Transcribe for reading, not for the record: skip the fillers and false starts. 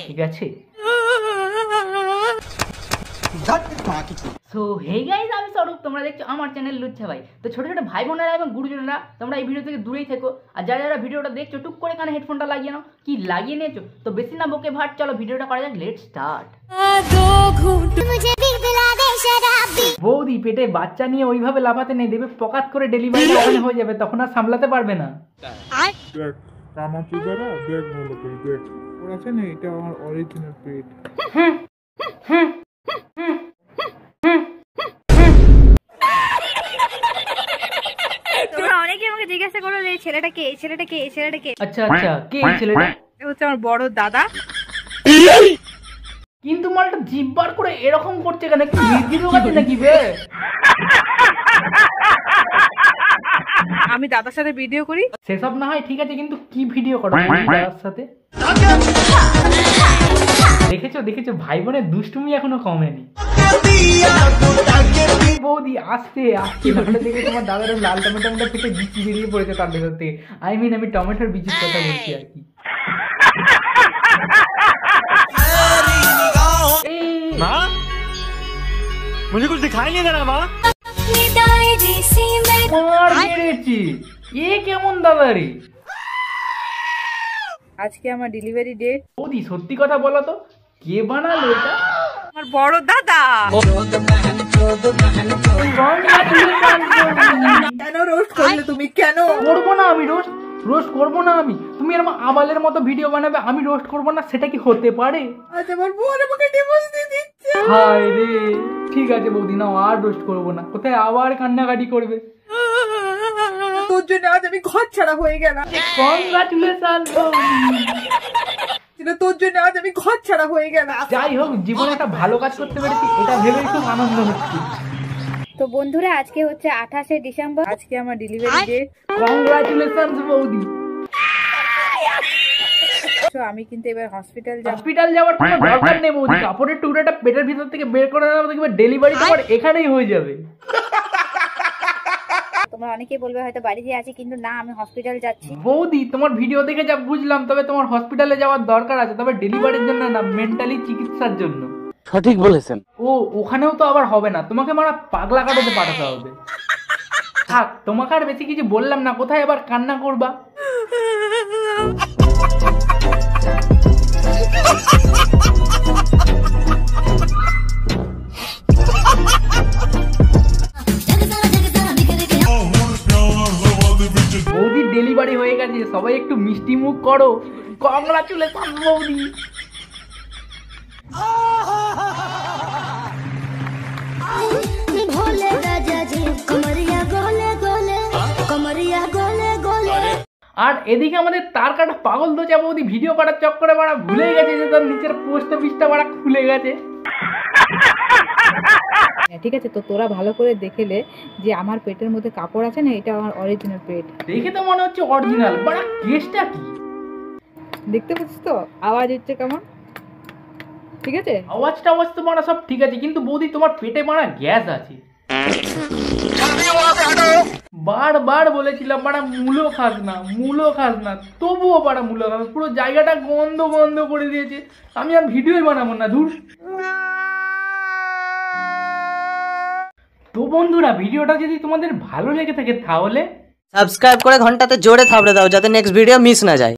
ঠিক আছে। So hey guys, আমি স্বরূপ, তোমরা দেখছো আমার চ্যানেল লুচ্ছা ভাই। তো ছোট ছোট ভাই বোনেরা এবং গুরুজনেরা, তোমরা এই ভিডিও থেকে দূরেই থেকো। আর যারা যারা ভিডিওটা দেখছো টুক করে কানে হেডফোনটা লাগিয়ে নাও। কি লাগিয়ে নিয়েছো? তো বেশি না বকে ভাট, চলো ভিডিওটা করা যাক। Let's start. বৌদি পেটে বাচ্চা নিয়ে ওইভাবে লাফাতে নেই, দেবে পকাত করে ডেলিভারি ওখানে হয়ে যাবে, তখন আর সামলাতে পারবে না। দেখ কামাচুদারা, দেখ ভালো করে দেখ, ওর আছে না, এটা আমার অরিজিনাল পেট। তোমরা অনেকে আমাকে জিজ্ঞাসা করো যে এই ছেলেটা কে, এই ছেলেটা কে, এই ছেলেটা কে। আচ্ছা আচ্ছা, কে এই ছেলেটা? এটা হচ্ছে আমার বড় দাদা। কিন্তু মালটা জিভ বার করে এরকম করছে কেন? কি মির্গিরও আছে নাকি বে? আমি দাদার সাথে ভিডিও করি। সেসব না হয় ঠিক আছে, কিন্তু কি ভিডিও করো দাদার সাথে? দেখেছো দেখেছো, ভাই বোনের দুষ্টুমি এখনো কমেনি। বৌদি আস্তে আস্তে, নাহলে দেখে তোমার দাদার লাল টমেটো থেকে বিচি বেরিয়ে পড়েছে তার ভেতর থেকে। আমি টমেটোর বিচির কথা বলছি আর কি। मुझे कुछ दिखाई नहीं दे रहा माँ। এ কেমন দাদা রে? আজকে আমার ডেলিভারি ডেট। বৌদি সত্যি কথা বলো তো, কে বানালো এটা? আমার বড় দাদা। কেন রোস্ট করলে তুমি? কেন করবো না আমি রোস্ট? রোস্ট করবো না আমি? তুমি এরকম আবালের মতো ভিডিও বানাবে, আমি রোস্ট করবো না? সেটা কি হতে পারে? আজ আমার বোন আমাকে ডিভোর্স দিয়ে দিচ্ছে। হায় রে, ঠিক আছে বৌদি, নাও আর রোস্ট করবো না। কোথায় আবার কান্নাকাটি করবে? তোর জন্য আজ আমি ঘর ছাড়া হয়ে গেলাম। কংগ্রাচুলেশন। তোর জন্য আজ আমি ঘর ছাড়া হয়ে গেলাম। যাই হোক, জীবনে একটা ভালো কাজ করতে পেরেছি, এটা ভেবে খুব আনন্দ হচ্ছে। তো বন্ধুরা, আজকে হচ্ছে 28শে ডিসেম্বর, আজকে আমার ডেলিভারি ডেট। কংগ্রাচুলেশন বৌদি। তো আমি কিন্তু এবার হসপিটাল যাব। হসপিটাল যাওয়ার কোনো দরকার নেই বৌদি, কাপড়ের টুকরোটা পেটের ভিতর থেকে বের করে দাও, দেখবে ডেলিভারি তোমার এখানেই হয়ে যাবে। তোমরা অনেকেই বলবে হয়তো বাড়িতে আছি, কিন্তু না, আমি হসপিটাল যাচ্ছি। বৌদি তোমার ভিডিও দেখে যা বুঝলাম, তবে তোমার হসপিটালে যাওয়ার দরকার আছে, তবে ডেলিভারির জন্য না, মেন্টালি চিকিৎসার জন্য। সঠিক বলেছেন। ও ওখানেও তো আবার হবে না, তোমাকে মারা পাগলা কাটাতে পাঠাতে হবে। থাক, তোমাকে আর বেশি কিছু বললাম না, কোথায় আবার কান্না করবা। বৌদির ডেলিভারি হয়ে গেছে, সবাই একটু মিষ্টি মুখ করো। কংগ্রাচুলেশন বৌদি। আর এদিকে আমাদের তার কাটা পাগল দোচা বৌদি ভিডিও করার চক্করে বাড়া ভুলে গেছে যে তার নিচের পোস্ট অফিসটা বাড়া খুলে গেছে। ঠিক আছে, তো তোরা ভালো করে দেখেলে যে আমার পেটের মধ্যে কাপড় আছে না, এটা আমার অরিজিনাল পেট। দেখে তো মনে হচ্ছে অরিজিনাল, বাড়া কেসটা কি? দেখতে পাচ্ছিস তো আওয়াজ হচ্ছে কেমন? ঠিক আছে, আওয়াজ তো মারা সব ঠিক আছে, কিন্তু বৌদি তোমার পেটে মারা গ্যাস আছে। বারবার বলেছিলাম বাড়া মূলো খাস না, তবুও বাড়া মূলো খাস, পুরো জায়গাটা গন্ধ করে দিয়েছে। আমি আর ভিডিওই বানাবো না, ধুর। তো বন্ধুরা, ভিডিওটা যদি তোমাদের ভালো লেগে থাকে তাহলে সাবস্ক্রাইব করে ঘন্টাতে জোরে থাবড়ে দাও, যাতে নেক্সট ভিডিও মিস না যায়।